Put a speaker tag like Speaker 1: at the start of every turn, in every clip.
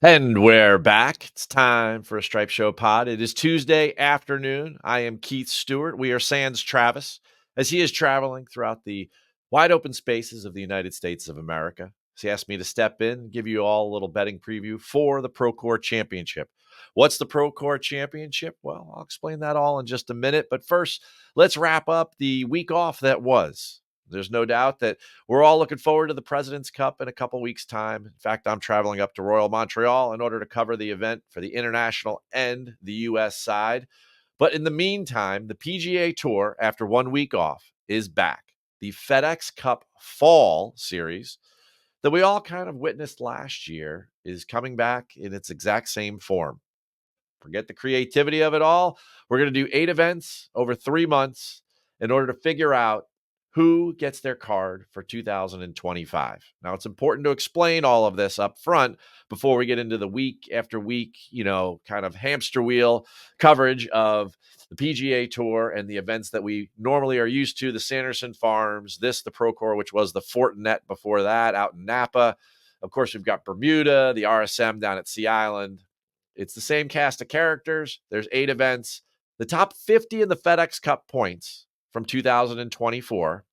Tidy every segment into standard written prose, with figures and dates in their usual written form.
Speaker 1: And we're back. It's time for a Stripe Show pod. It is Tuesday afternoon. I am Keith Stewart. We are sans Travis as he is traveling throughout the wide open spaces of the United States of America. So he asked me to step in and give you all a little betting preview for the Procore Championship. What's the Procore Championship? Well, I'll explain that all in just a minute. But first, let's wrap up the week off that was. There's no doubt that we're all looking forward to the President's Cup in a couple weeks' time. In fact, I'm traveling up to Royal Montreal in order to cover the event for the international and the U.S. side. But in the meantime, the PGA Tour, after 1 week off, is back. The FedEx Cup Fall Series that we all kind of witnessed last year is coming back in its exact same form. Forget the creativity of it all. We're going to do 8 events over 3 months in order to figure out who gets their card for 2025. Now, it's important to explain all of this up front before we get into the week after week, kind of hamster wheel coverage of the PGA Tour and the events that we normally are used to, the Sanderson Farms, the Procore, which was the Fortinet before that out in Napa. Of course, we've got Bermuda, the RSM down at Sea Island. It's the same cast of characters. There's 8 events. The top 50 in the FedEx Cup points from 2024,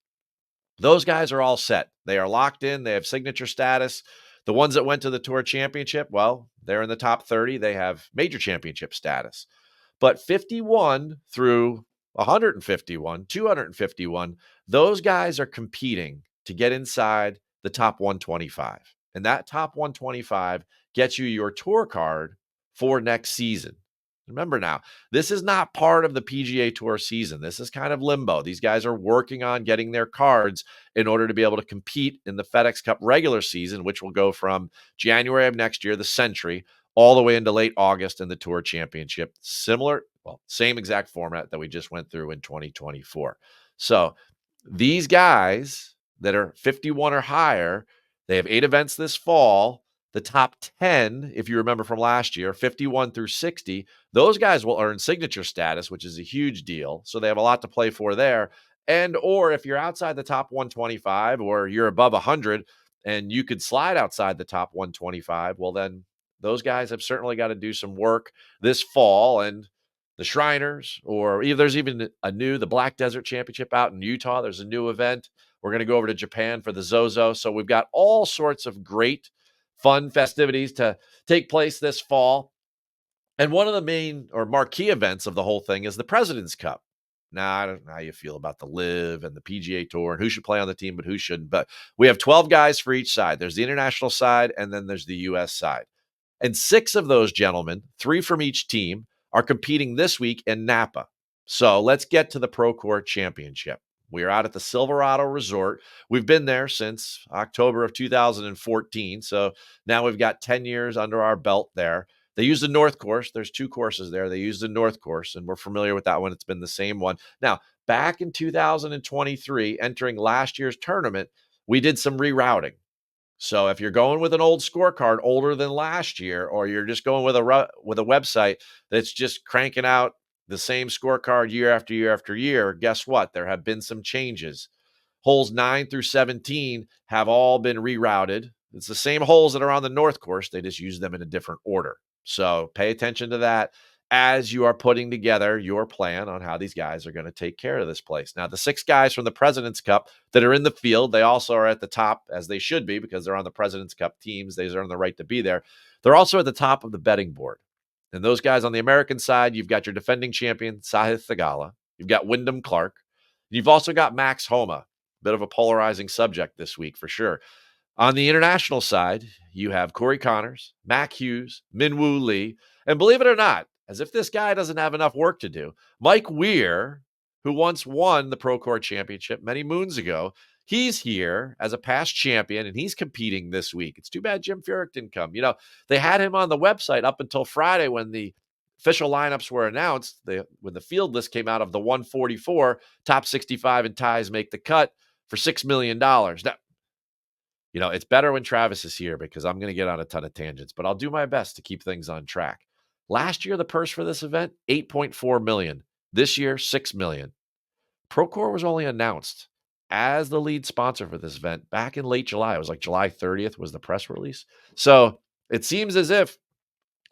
Speaker 1: those guys are all set. They are locked in. They have signature status. The ones that went to the Tour Championship, well, they're in the top 30. They have major championship status. But 51 through 151, 251, those guys are competing to get inside the top 125. And that top 125 gets you your tour card for next season. Remember now, this is not part of the PGA Tour season. This is kind of limbo. These guys are working on getting their cards in order to be able to compete in the FedEx Cup regular season, which will go from January of next year, the Century, all the way into late August in the Tour Championship. Same exact format that we just went through in 2024. So these guys that are 51 or higher, they have 8 events this fall. The top 10, if you remember from last year, 51 through 60, those guys will earn signature status, which is a huge deal. So they have a lot to play for there. Or if you're outside the top 125 or you're above 100 and you could slide outside the top 125, well, then those guys have certainly got to do some work this fall. And the Shriners, or there's even the Black Desert Championship out in Utah. There's a new event. We're going to go over to Japan for the Zozo. So we've got all sorts of great fun festivities to take place this fall. And one of the main or marquee events of the whole thing is the President's Cup. Now, I don't know how you feel about the LIV and the PGA Tour and who should play on the team, but who shouldn't. But we have 12 guys for each side. There's the international side, and then there's the U.S. side. And 6 of those gentlemen, 3 from each team, are competing this week in Napa. So let's get to the Procore Championship. We are out at the Silverado Resort. We've been there since October of 2014. So now we've got 10 years under our belt there. They use the North Course. There's 2 courses there. They use the North Course, and we're familiar with that one. It's been the same one. Now, back in 2023, entering last year's tournament, we did some rerouting. So if you're going with an old scorecard older than last year, or you're just going with a website that's just cranking out the same scorecard year after year after year, guess what? There have been some changes. Holes 9 through 17 have all been rerouted. It's the same holes that are on the North Course. They just use them in a different order. So pay attention to that as you are putting together your plan on how these guys are going to take care of this place. Now, the 6 guys from the President's Cup that are in the field, they also are at the top, as they should be, because they're on the President's Cup teams. They earn the right to be there. They're also at the top of the betting board. And those guys on the American side, you've got your defending champion, Sahith Theegala. You've got Wyndham Clark. You've also got Max Homa, bit of a polarizing subject this week for sure. On the international side, you have Corey Connors, Mac Hughes, Minwoo Lee, and believe it or not, as if this guy doesn't have enough work to do, Mike Weir, who once won the Procore Championship many moons ago, he's here as a past champion, and he's competing this week. It's too bad Jim Furyk didn't come. They had him on the website up until Friday when the official lineups were announced. When the field list came out of the 144, top 65 and ties make the cut for $6 million. Now, it's better when Travis is here because I'm going to get on a ton of tangents, but I'll do my best to keep things on track. Last year, the purse for this event, $8.4 million. This year, $6 million. Procore was only announced as the lead sponsor for this event back in late July. It was like July 30th was the press release. So it seems as if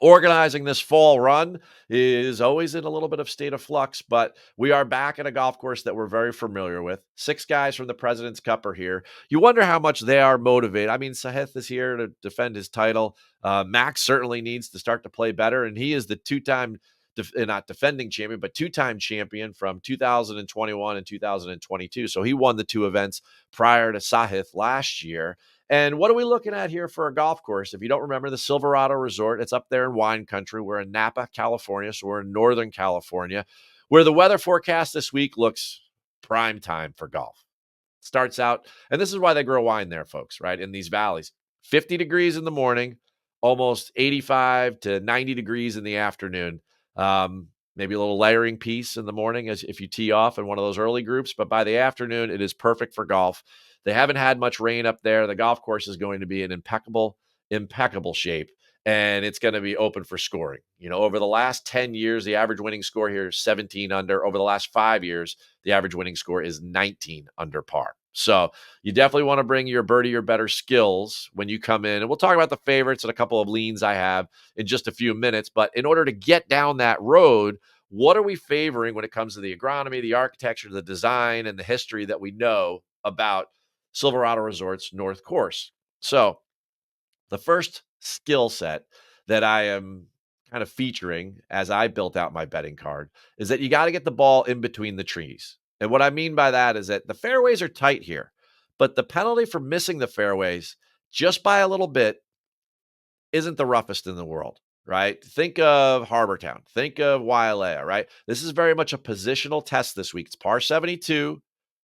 Speaker 1: Organizing this fall run is always in a little bit of state of flux, but we are back at a golf course that we're very familiar with. 6 guys from the President's Cup are here. You wonder how much they are motivated. I mean, Sahith is here to defend his title. Max certainly needs to start to play better, and he is the two-time, not defending champion, but two-time champion from 2021 and 2022. So he won the 2 events prior to Sahith last year. And what are we looking at here for a golf course? If you don't remember, the Silverado Resort, it's up there in wine country. We're in Napa, California, so we're in Northern California, where the weather forecast this week looks prime time for golf. Starts out, and this is why they grow wine there, folks, right? In these valleys, 50 degrees in the morning, almost 85 to 90 degrees in the afternoon. Maybe a little layering piece in the morning as if you tee off in one of those early groups, but by the afternoon, it is perfect for golf. They haven't had much rain up there. The golf course is going to be in impeccable shape, and it's going to be open for scoring. Over the last 10 years, the average winning score here is 17 under. Over the last 5 years, the average winning score is 19 under par. So you definitely want to bring your birdie or better skills when you come in. And we'll talk about the favorites and a couple of leans I have in just a few minutes. But in order to get down that road, what are we favoring when it comes to the agronomy, the architecture, the design, and the history that we know about Silverado Resort's North Course? So the first skill set that I am kind of featuring as I built out my betting card is that you got to get the ball in between the trees. And what I mean by that is that the fairways are tight here, but the penalty for missing the fairways just by a little bit isn't the roughest in the world, right? Think of Harbortown. Think of Wailea, right? This is very much a positional test this week. It's par 72.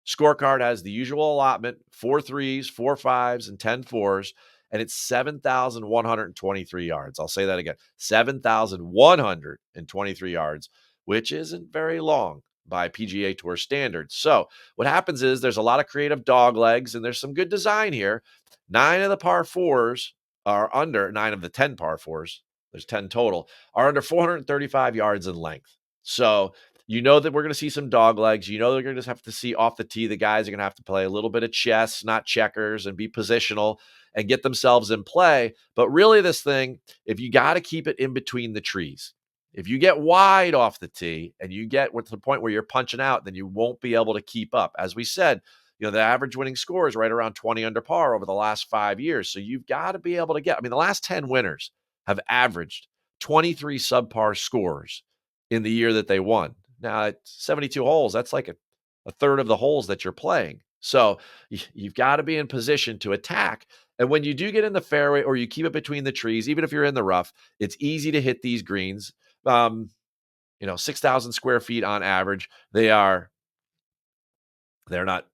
Speaker 1: Scorecard has the usual allotment, 4 threes, 4 fives, and 10 fours, and it's 7,123 yards. I'll say that again, 7,123 yards, which isn't very long by PGA Tour standards. So what happens is there's a lot of creative dog legs, and there's some good design here. 9 of the par 4s are under 9 of the 10 par 4s. There's 10 total, are under 435 yards in length. So you know that we're going to see some dog legs. You know they're going to have to see off the tee. The guys are going to have to play a little bit of chess, not checkers, and be positional and get themselves in play. But really this thing, if you got to keep it in between the trees, if you get wide off the tee and you get to the point where you're punching out, then you won't be able to keep up. As we said, the average winning score is right around 20 under par over the last 5 years. So you've got to be able to the last 10 winners have averaged 23 subpar scores in the year that they won. Now, at 72 holes, that's like a third of the holes that you're playing. So you've got to be in position to attack. And when you do get in the fairway or you keep it between the trees, even if you're in the rough, it's easy to hit these greens. 6,000 square feet on average. They're not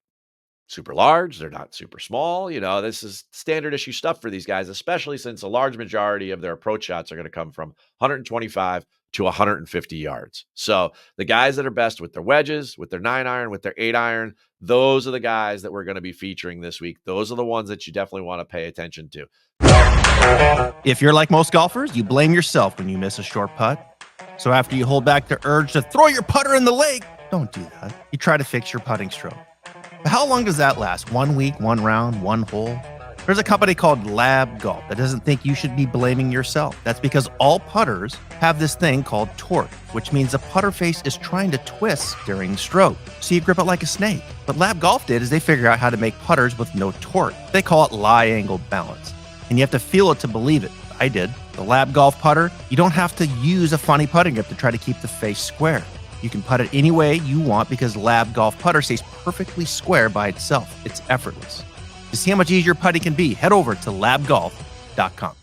Speaker 1: super large. They're not super small. This is standard issue stuff for these guys, especially since a large majority of their approach shots are going to come from 125 to 150 yards. So the guys that are best with their wedges, with their 9-iron, with their 8-iron, those are the guys that we're going to be featuring this week. Those are the ones that you definitely want to pay attention to.
Speaker 2: If you're like most golfers, you blame yourself when you miss a short putt. So after you hold back the urge to throw your putter in the lake, don't do that. You try to fix your putting stroke. But how long does that last? 1 week, 1 round, 1 hole? There's a company called Lab Golf that doesn't think you should be blaming yourself. That's because all putters have this thing called torque, which means the putter face is trying to twist during stroke, so you grip it like a snake. What Lab Golf did is they figured out how to make putters with no torque. They call it lie angle balance, and you have to feel it to believe it. I did. The Lab Golf putter, you don't have to use a funny putting grip to try to keep the face square. You can putt it any way you want because Lab Golf putter stays perfectly square by itself. It's effortless. To see how much easier putting can be, head over to labgolf.com.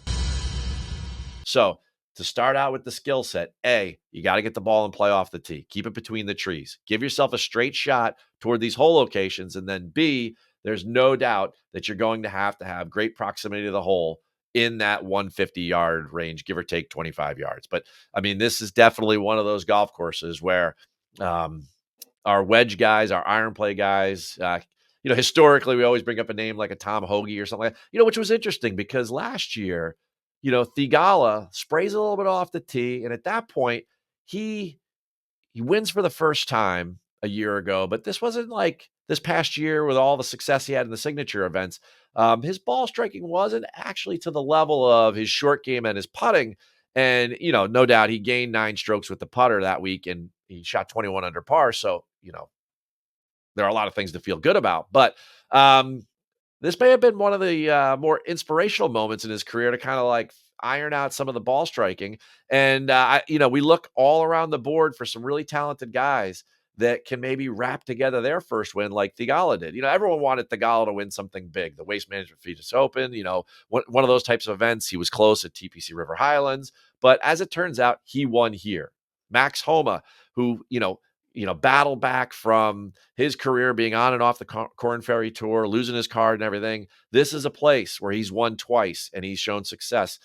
Speaker 1: So to start out with the skill set, A, you got to get the ball and play off the tee. Keep it between the trees. Give yourself a straight shot toward these hole locations. And then B, there's no doubt that you're going to have great proximity to the hole in that 150-yard range, give or take 25 yards. But, this is definitely one of those golf courses where our wedge guys, our iron play guys, historically, we always bring up a name like a Tom Hoagie or something like that, which was interesting because last year, Thigala sprays a little bit off the tee. And at that point, he wins for the first time a year ago. But this wasn't like this past year with all the success he had in the signature events. His ball striking wasn't actually to the level of his short game and his putting. And, no doubt he gained 9 strokes with the putter that week and he shot 21 under par. So, there are a lot of things to feel good about. But um, this may have been one of the more inspirational moments in his career to kind of like iron out some of the ball striking. And we look all around the board for some really talented guys that can maybe wrap together their first win like Thigala did. Everyone wanted Thigala to win something big, the Waste Management Phoenix Open, one of those types of events. He was close at TPC River Highlands, but as it turns out, he won here. Max Homa, who, battled back from his career being on and off the Corn Ferry Tour, losing his card and everything. This is a place where he's won twice and he's shown success.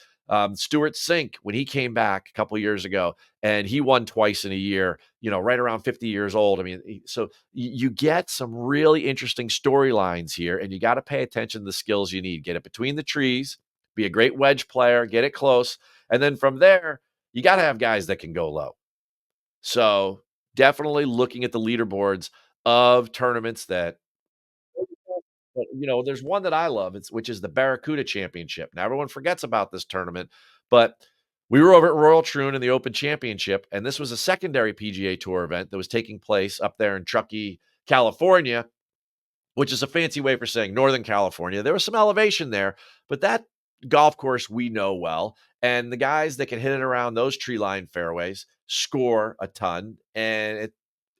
Speaker 1: Stewart Sink, when he came back a couple of years ago, and he won twice in a year, right around 50 years old. I mean, so you get some really interesting storylines here, and you got to pay attention to the skills you need. Get it between the trees, be a great wedge player, get it close. And then from there, you got to have guys that can go low. So definitely looking at the leaderboards of tournaments that, there's one that I love, which is the Barracuda Championship. Now everyone forgets about this tournament, but we were over at Royal Troon in the Open Championship, and this was a secondary PGA Tour event that was taking place up there in Truckee, California, which is a fancy way for saying Northern California. There was some elevation there, but that golf course we know well. And the guys that can hit it around those tree line fairways score a ton, and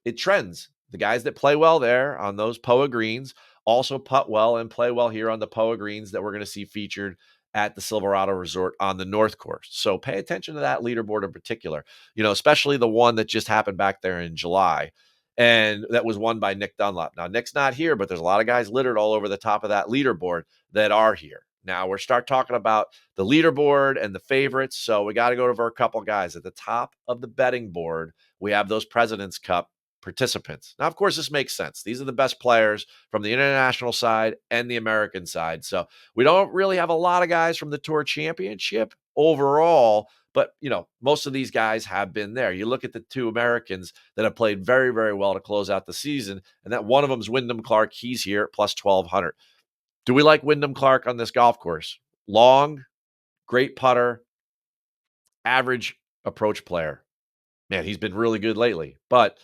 Speaker 1: it trends. The guys that play well there on those POA greens also putt well and play well here on the POA greens that we're going to see featured at the Silverado Resort on the North Course. So pay attention to that leaderboard in particular, especially the one that just happened back there in July and that was won by Nick Dunlap. Now, Nick's not here, but there's a lot of guys littered all over the top of that leaderboard that are here. Now, we're start talking about the leaderboard and the favorites, so we got to go over a couple guys. At the top of the betting board, we have those President's Cup participants. Now, of course, this makes sense. These are the best players from the international side and the American side. So we don't really have a lot of guys from the Tour Championship overall, but, most of these guys have been there. You look at the two Americans that have played very, very well to close out the season, and that one of them is Wyndham Clark. He's here at plus 1,200. Do we like Wyndham Clark on this golf course? Long, great putter, average approach player. Man, he's been really good lately. But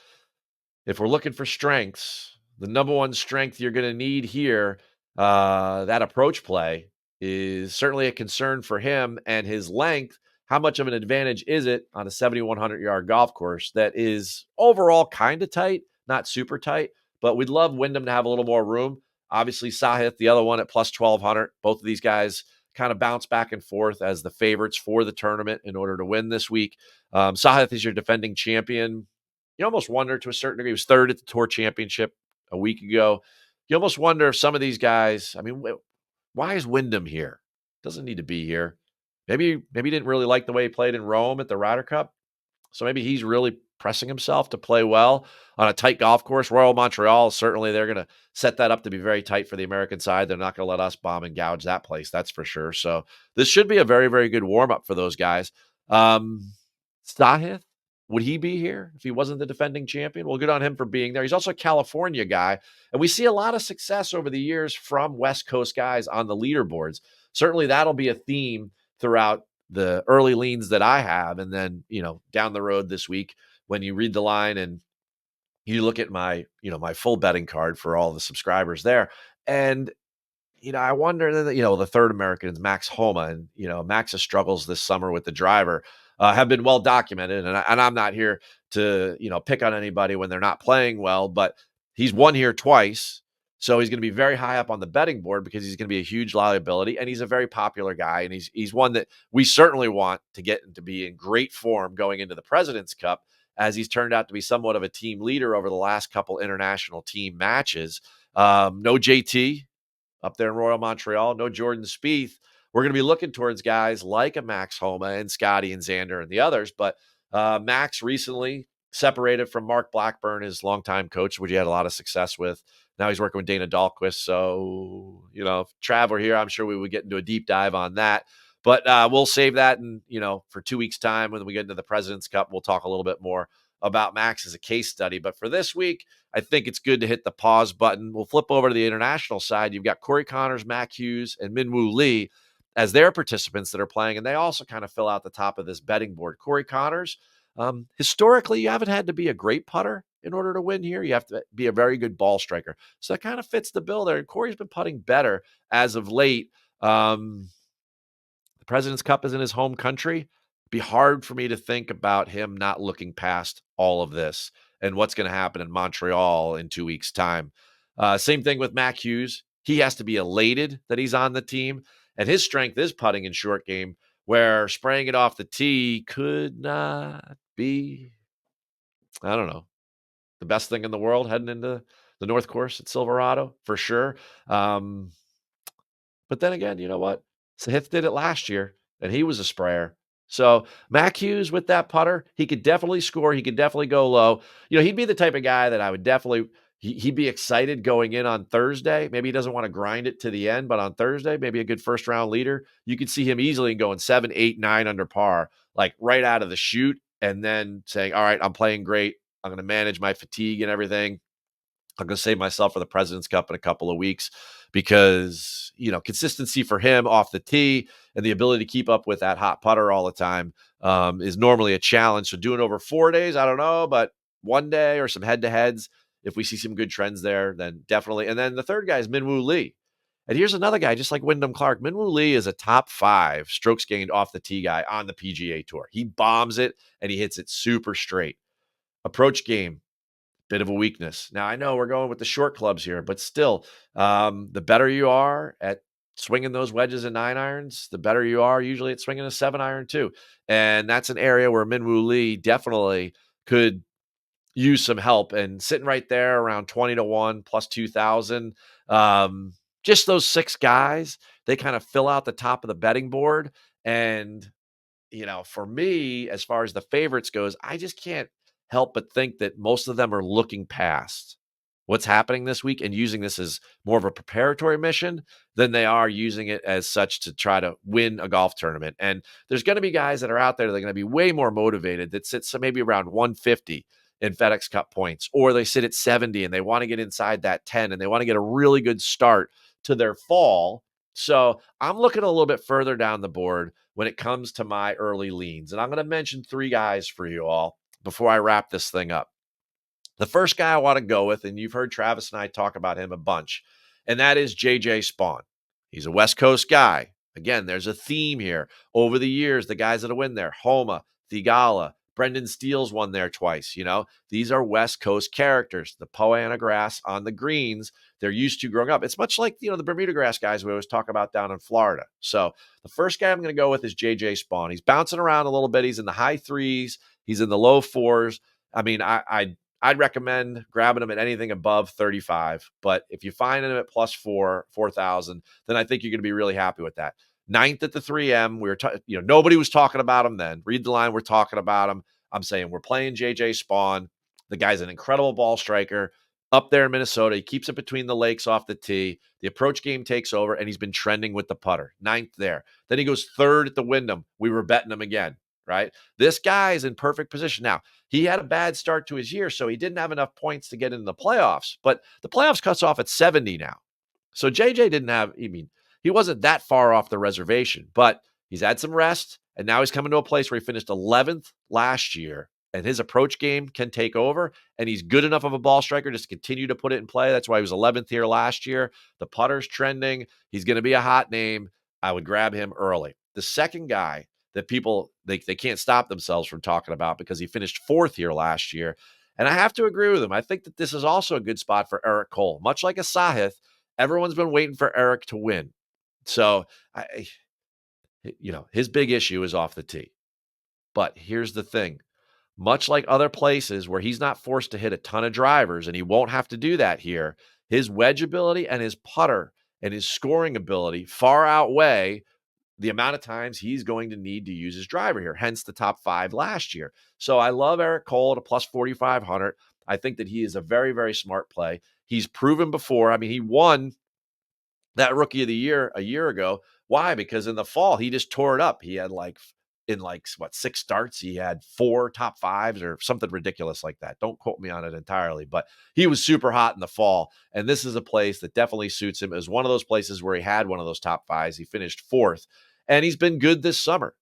Speaker 1: if we're looking for strengths, the number one strength you're going to need here, that approach play, is certainly a concern for him and his length. How much of an advantage is it on a 7,100-yard golf course that is overall kind of tight, not super tight, but we'd love Wyndham to have a little more room. Obviously, Sahith, the other one at plus 1,200. Both of these guys kind of bounce back and forth as the favorites for the tournament in order to win this week. Sahith is your defending champion. You almost wonder to a certain degree, he was third at the Tour Championship a week ago. You almost wonder if some of these guys, I mean, why is Wyndham here? Doesn't need to be here. Maybe he didn't really like the way he played in Rome at the Ryder Cup. So maybe he's really pressing himself to play well on a tight golf course. Royal Montreal, certainly they're going to set that up to be very tight for the American side. They're not going to let us bomb and gouge that place, that's for sure. So this should be a very, very good warm-up for those guys. Sahith, would he be here if he wasn't the defending champion? Well, good on him for being there. He's also a California guy, and we see a lot of success over the years from West Coast guys on the leaderboards. Certainly that'll be a theme throughout the early leans that I have. And then, down the road this week, when you read the line and you look at my, my full betting card for all the subscribers there. And, I wonder that, the third American is Max Homa, and, Max's struggles this summer with the driver have been well documented. And I'm not here to, pick on anybody when they're not playing well, but he's won here twice. So he's going to be very high up on the betting board because he's going to be a huge liability, and he's a very popular guy, and he's one that we certainly want to get to be in great form going into the President's Cup, as he's turned out to be somewhat of a team leader over the last couple international team matches. No JT up there in Royal Montreal, no Jordan Spieth. We're going to be looking towards guys like a Max Homa and Scotty and Xander and the others, but Max recently separated from Mark Blackburn, his longtime coach, which he had a lot of success with. Now he's working with Dana Dahlquist. So, if Trav were here, I'm sure we would get into a deep dive on that. But we'll save that, and for 2 weeks' time when we get into the President's Cup, we'll talk a little bit more about Max as a case study. But for this week, I think it's good to hit the pause button. We'll flip over to the international side. You've got Corey Connors, Mac Hughes, and Minwoo Lee as their participants that are playing, and they also kind of fill out the top of this betting board. Corey Connors, historically, you haven't had to be a great putter in order to win here. You have to be a very good ball striker. So that kind of fits the bill there. And Corey's been putting better as of late. The President's Cup is in his home country. It'd be hard for me to think about him not looking past all of this and what's going to happen in Montreal in 2 weeks' time. Same thing with Mac Hughes. He has to be elated that he's on the team. And his strength is putting in short game, where spraying it off the tee could not be, I don't know, the best thing in the world heading into the North Course at Silverado, for sure. But then again, you know what? Sahith did it last year, and he was a sprayer. So Mac Hughes with that putter, he could definitely score. He could definitely go low. He'd be the type of guy that I would definitely he'd be excited going in on Thursday. Maybe he doesn't want to grind it to the end, but on Thursday, maybe a good first round leader. You could see him easily going 7, 8, 9 under par, like right out of the chute, and then saying, "All right, I'm playing great. I'm going to manage my fatigue and everything. I'm going to save myself for the President's Cup in a couple of weeks," because, consistency for him off the tee and the ability to keep up with that hot putter all the time is normally a challenge. So doing over 4 days, I don't know, but one day or some head-to-heads, if we see some good trends there, then definitely. And then the third guy is Minwoo Lee. And here's another guy, just like Wyndham Clark. Minwoo Lee is a top 5 strokes gained off the tee guy on the PGA Tour. He bombs it, and he hits it super straight. Approach game, bit of a weakness. Now, I know we're going with the short clubs here, but still, the better you are at swinging those wedges and 9-irons, the better you are usually at swinging a 7-iron too. And that's an area where Minwoo Lee definitely could use some help, and sitting right there around 20-1 plus 2,000. Just those 6 guys, they kind of fill out the top of the betting board. And for me, as far as the favorites goes, I just can't help but think that most of them are looking past what's happening this week and using this as more of a preparatory mission than they are using it as such to try to win a golf tournament. And there's going to be guys that are out there that are going to be way more motivated, that sit maybe around 150 in FedEx Cup points, or they sit at 70 and they want to get inside that 10 and they want to get a really good start to their fall. So I'm looking a little bit further down the board when it comes to my early leans. And I'm going to mention 3 guys for you all before I wrap this thing up. The first guy I want to go with, and you've heard Travis and I talk about him a bunch, and that is JJ Spawn. He's a West Coast guy. Again, there's a theme here. Over the years, the guys that have won there, Homa, Thigala, Brendan Steele's won there twice. These are West Coast characters. The Poa annua grass on the greens, they're used to growing up. It's much like, the Bermuda grass guys we always talk about down in Florida. So the first guy I'm going to go with is JJ Spawn. He's bouncing around a little bit. He's in the high 3s. He's in the low 4s. I mean, I'd recommend grabbing him at anything above 35. But if you find him at plus 4,000, then I think you're going to be really happy with that. 9th at the 3M. Nobody was talking about him then. Read the line. We're talking about him. I'm saying we're playing JJ Spawn. The guy's an incredible ball striker up there in Minnesota. He keeps it between the lakes off the tee. The approach game takes over, and he's been trending with the putter. 9th there. Then he goes 3rd at the Wyndham. We were betting him again, right? This guy is in perfect position. Now, he had a bad start to his year, so he didn't have enough points to get into the playoffs. But the playoffs cuts off at 70 now. So JJ he wasn't that far off the reservation, but he's had some rest, and now he's coming to a place where he finished 11th last year, and his approach game can take over, and he's good enough of a ball striker just to continue to put it in play. That's why he was 11th here last year. The putter's trending. He's going to be a hot name. I would grab him early. The second guy that people, they can't stop themselves from talking about because he finished 4th here last year, and I have to agree with him. I think that this is also a good spot for Eric Cole. Much like a Sahith, everyone's been waiting for Eric to win. So, his big issue is off the tee. But here's the thing. Much like other places where he's not forced to hit a ton of drivers, and he won't have to do that here, his wedge ability and his putter and his scoring ability far outweigh the amount of times he's going to need to use his driver here, hence the top 5 last year. So I love Eric Cole at a plus 4,500. I think that he is a very, very smart play. He's proven before. I mean, he won that Rookie of the Year a year ago. Why? Because in the fall, he just tore it up. He had 6 starts, he had 4 top 5s or something ridiculous like that. Don't quote me on it entirely, but he was super hot in the fall. And this is a place that definitely suits him as one of those places where he had one of those top 5s. He finished 4th. And he's been good this summer.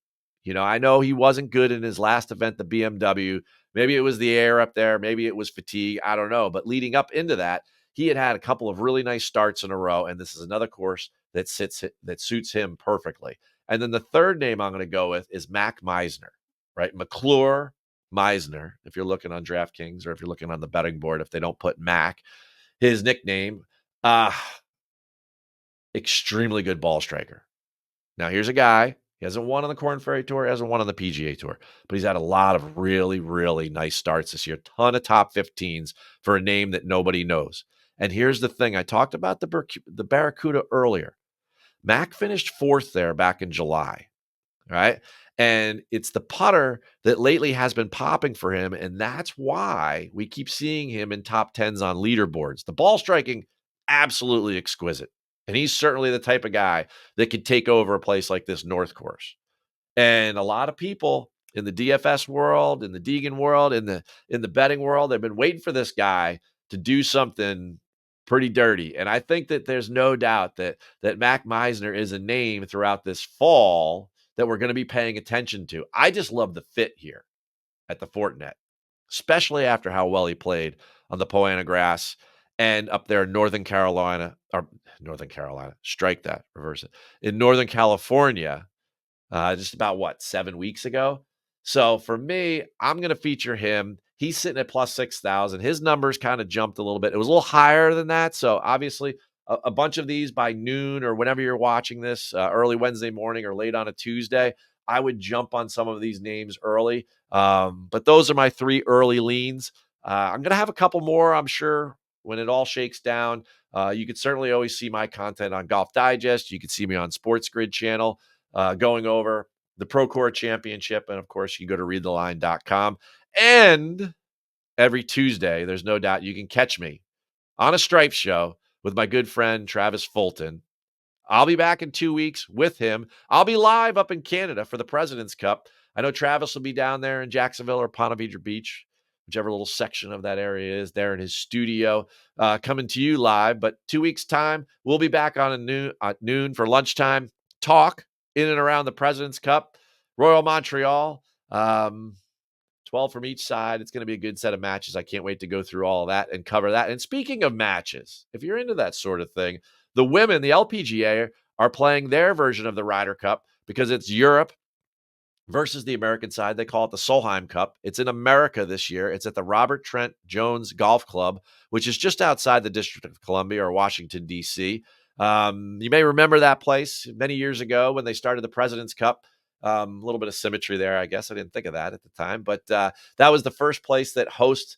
Speaker 1: I know he wasn't good in his last event, the BMW. Maybe it was the air up there. Maybe it was fatigue. I don't know. But leading up into that, he had a couple of really nice starts in a row. And this is another course that suits him perfectly. And then the third name I'm going to go with is Mac Meisner, right? McClure Meisner, if you're looking on DraftKings or if you're looking on the betting board, if they don't put Mac, his nickname, uh, extremely good ball striker. Now, here's a guy. He hasn't won on the Korn Ferry Tour. He hasn't won on the PGA Tour. But he's had a lot of really, really nice starts this year. Ton of top 15s for a name that nobody knows. And here's the thing. I talked about the Barracuda earlier. Mac finished fourth there back in July, right? And it's the putter that lately has been popping for him. And that's why we keep seeing him in top 10s on leaderboards. The ball striking, absolutely exquisite. And he's certainly the type of guy that could take over a place like this North Course. And a lot of people in the DFS world, in the Deegan world, in the betting world, they've been waiting for this guy to do something pretty dirty. And I think that there's no doubt that Mac Meisner is a name throughout this fall that we're going to be paying attention to. I just love the fit here at the Fortinet, especially after how well he played on the Poa annua grass and up there in Northern Carolina, strike that, reverse it, in Northern California, just about 7 weeks ago. So for me, I'm going to feature him. He's sitting at plus 6,000. His numbers kind of jumped a little bit. It was a little higher than that. So obviously, a bunch of these by noon or whenever you're watching this, early Wednesday morning or late on a Tuesday, I would jump on some of these names early. But those are my 3 early leans. I'm going to have a couple more, I'm sure, when it all shakes down. You could certainly always see my content on Golf Digest. You can see me on Sports Grid channel going over the Procore Championship. And of course, you can go to readtheline.com. And every Tuesday, there's no doubt you can catch me on a Stripe show with my good friend Travis Fulton. I'll be back in 2 weeks with him. I'll be live up in Canada for the President's Cup. I know Travis will be down there in Jacksonville or Ponte Vedra Beach, whichever little section of that area is, there in his studio, coming to you live. But 2 weeks' time, we'll be back on at noon for lunchtime. Talk in and around the President's Cup, Royal Montreal. 12 from each side. It's going to be a good set of matches. I can't wait to go through all of that and cover that. And speaking of matches, if you're into that sort of thing, the women, the LPGA, are playing their version of the Ryder Cup because it's Europe versus the American side. They call it the Solheim Cup. It's in America this year. It's at the Robert Trent Jones Golf Club, which is just outside the District of Columbia or Washington, D.C. You may remember that place many years ago when they started the President's Cup. A little bit of symmetry there, I guess. I didn't think of that at the time, but that was the first place that hosted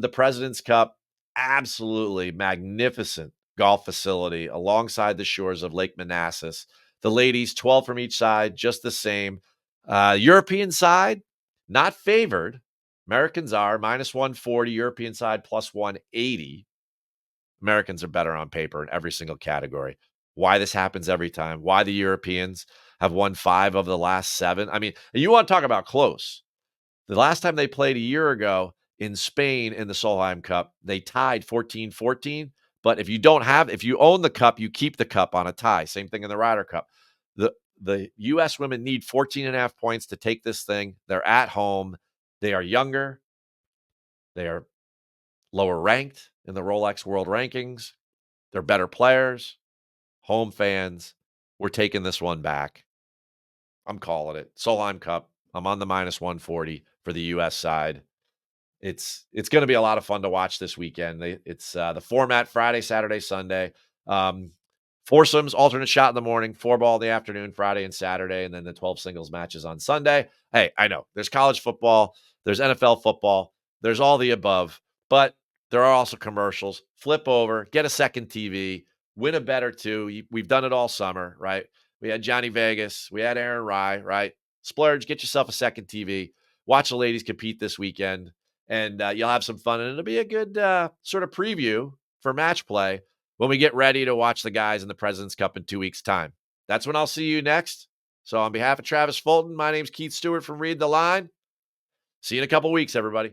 Speaker 1: the President's Cup. Absolutely magnificent golf facility alongside the shores of Lake Manassas. The ladies, 12 from each side, just the same. European side, not favored. Americans are minus 140, European side plus 180. Americans are better on paper in every single category. Why this happens every time, why the Europeans have won 5 of the last 7. I mean, you want to talk about close. The last time they played a year ago in Spain in the Solheim Cup, they tied 14-14. But if you own the cup, you keep the cup on a tie. Same thing in the Ryder Cup. The U.S. women need 14 and a half points to take this thing. They're at home. They are younger. They are lower ranked in the Rolex World Rankings. They're better players. Home fans. We're taking this one back. I'm calling it. Solheim Cup. I'm on the minus 140 for the U.S. side. It's going to be a lot of fun to watch this weekend. It's the format Friday, Saturday, Sunday. Foursomes, alternate shot in the morning, 4-ball in the afternoon, Friday and Saturday, and then the 12 singles matches on Sunday. Hey, I know there's college football, there's NFL football, there's all the above, but there are also commercials. Flip over, get a second TV, win a bet or two. We've done it all summer, right? We had Johnny Vegas, we had Aaron Rye, right? Splurge, get yourself a second TV. Watch the ladies compete this weekend, and you'll have some fun. And it'll be a good sort of preview for match play when we get ready to watch the guys in the President's Cup in 2 weeks' time. That's when I'll see you next. So on behalf of Travis Fulton, my name's Keith Stewart from Read the Line. See you in a couple weeks, everybody.